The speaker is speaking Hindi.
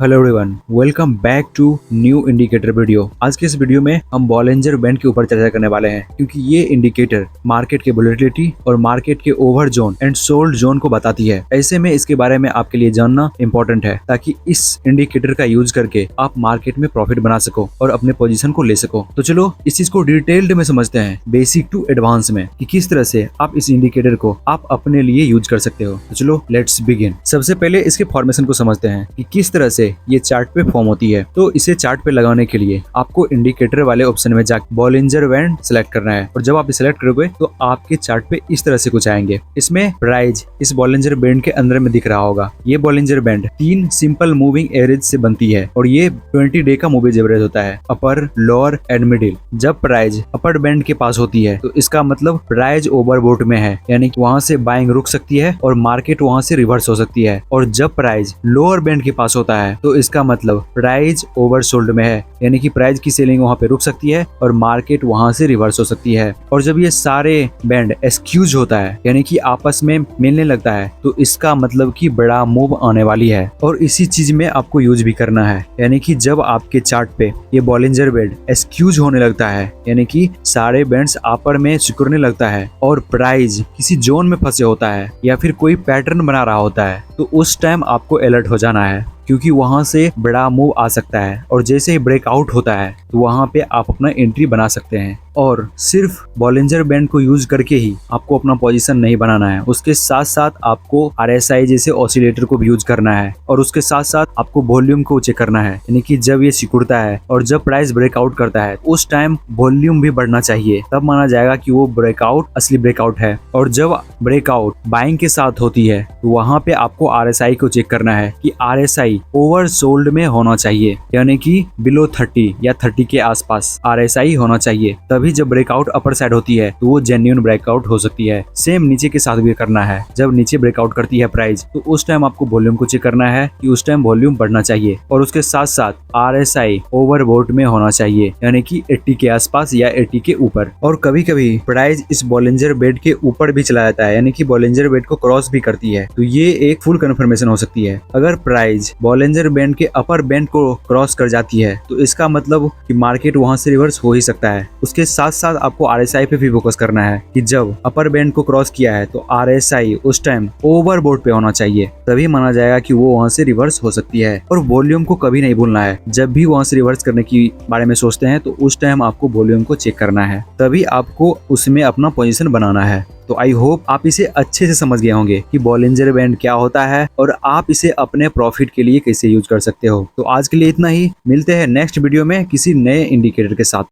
Hello everyone, welcome back to new indicator video. आज के इस वीडियो में हम बॉलिंजर बैंड के ऊपर चर्चा करने वाले हैं, क्योंकि ये इंडिकेटर मार्केट के वोलेटिलिटी और मार्केट के over zone and sold zone को बताती है। ऐसे में इसके बारे में आपके लिए जानना इंपॉर्टेंट है, ताकि इस इंडिकेटर का यूज करके आप मार्केट में प्रॉफिट बना सको और अपने पोजीशन को ले सको। तो चलो इस चीज को डिटेल्ड में समझते हैं, बेसिक टू एडवांस में, कि किस तरह से आप इस इंडिकेटर को आप अपने लिए यूज कर सकते हो। तो चलो लेट्स बिगिन। सबसे पहले इसके फॉर्मेशन को समझते हैं कि किस तरह से ये चार्ट पे फॉर्म होती है। तो इसे चार्ट पे लगाने के लिए आपको इंडिकेटर वाले ऑप्शन में जाकर बॉलिंजर बैंड सेलेक्ट करना है, और जब आप सिलेक्ट करोगे तो आपके चार्ट पे इस तरह से कुछ आएंगे। इसमें प्राइस इस बॉलिंजर बैंड के अंदर में दिख रहा होगा। ये Bollinger band 3 simple moving average से बनती है, और ये 20 डे का मूविंग एवरेज होता है, अपर, लोअर एंड मिडिल। जब प्राइस अपर बैंड के पास होती है तो इसका मतलब प्राइस ओवरबोट में है, यानी कि वहां से बाइंग रुक सकती है और मार्केट वहां से रिवर्स हो सकती है। और जब प्राइस लोअर बैंड के पास होता है तो इसका मतलब प्राइस ओवरसोल्ड में है, यानी कि प्राइस की सेलिंग वहां पे रुक सकती है और मार्केट वहां से रिवर्स हो सकती है। और जब ये सारे बैंड एक्सक्यूज होता है, यानी कि आपस में मिलने लगता है, तो इसका मतलब कि बड़ा मूव आने वाली है। और इसी चीज में आपको यूज भी करना है, यानी कि जब आपके चार्ट पे ये बॉलिंजर बैंड एक्सक्यूज होने लगता है, यानी कि सारे बैंड्स अपर में सिकुड़ने लगता है और प्राइस किसी जोन में फंसे होता है या फिर कोई पैटर्न बना रहा होता है, तो उस टाइम आपको अलर्ट हो जाना है, क्योंकि वहां से बड़ा मूव आ सकता है। और जैसे ही ब्रेकआउट होता है तो वहां पे आप अपना एंट्री बना सकते हैं। और सिर्फ बॉलिंजर बैंड को यूज करके ही आपको अपना पोजीशन नहीं बनाना है, उसके साथ साथ आपको RSI जैसे ऑसिलेटर को भी यूज करना है, और उसके साथ साथ आपको वॉल्यूम को चेक करना है, यानी कि जब ये सिकुड़ता है और जब प्राइस ब्रेकआउट करता है उस टाइम वॉल्यूम भी बढ़ना चाहिए, तब माना जाएगा कि वो ब्रेकआउट असली ब्रेकआउट है। और जब ब्रेकआउट बाइंग के साथ होती है तो वहां पे आपको RSI को चेक करना है कि RSI ओवर सोल्ड में होना चाहिए, यानी कि बिलो 30 या 30 के आसपास RSI होना चाहिए। तभी जब ब्रेकआउट अपर साइड होती है तो वो जेन्युइन ब्रेकआउट हो सकती है। सेम नीचे के साथ भी करना है, जब नीचे ब्रेकआउट करती है प्राइस तो उस टाइम आपको वॉल्यूम को चेक करना है कि उस टाइम वॉल्यूम बढ़ना चाहिए, और उसके साथ साथ RSI ओवरबोट में होना चाहिए, यानी कि 80 के आसपास या 80 के ऊपर। और कभी कभी प्राइस इस बॉलिंजर बैंड के ऊपर भी चला जाता है, यानी कि बॉलिंजर बैंड को क्रॉस भी करती है, तो ये एक फुल कंफर्मेशन हो सकती है। अगर प्राइस बॉलिंजर बैंड के अपर बैंड को क्रॉस कर जाती है तो इसका मतलब कि मार्केट वहां से रिवर्स हो ही सकता है। उसके साथ साथ आपको RSI पे भी फोकस करना है कि जब अपर बैंड को क्रॉस किया है तो RSI उस टाइम ओवरबोट पे होना चाहिए, तभी माना जाएगा कि वो वहां से रिवर्स हो सकती है। और वॉल्यूम को कभी नहीं भूलना है, जब भी वहां से रिवर्स करने की बारे में सोचते हैं तो उस टाइम आपको वॉल्यूम को चेक करना है, तभी आपको उसमें अपना पोजीशन बनाना है। तो आई होप आप इसे अच्छे से समझ गए होंगे कि बॉलिंजर बैंड क्या होता है और आप इसे अपने प्रॉफिट के लिए कैसे यूज कर सकते हो। तो आज के लिए इतना ही, मिलते हैं नेक्स्ट वीडियो में किसी नए इंडिकेटर के साथ।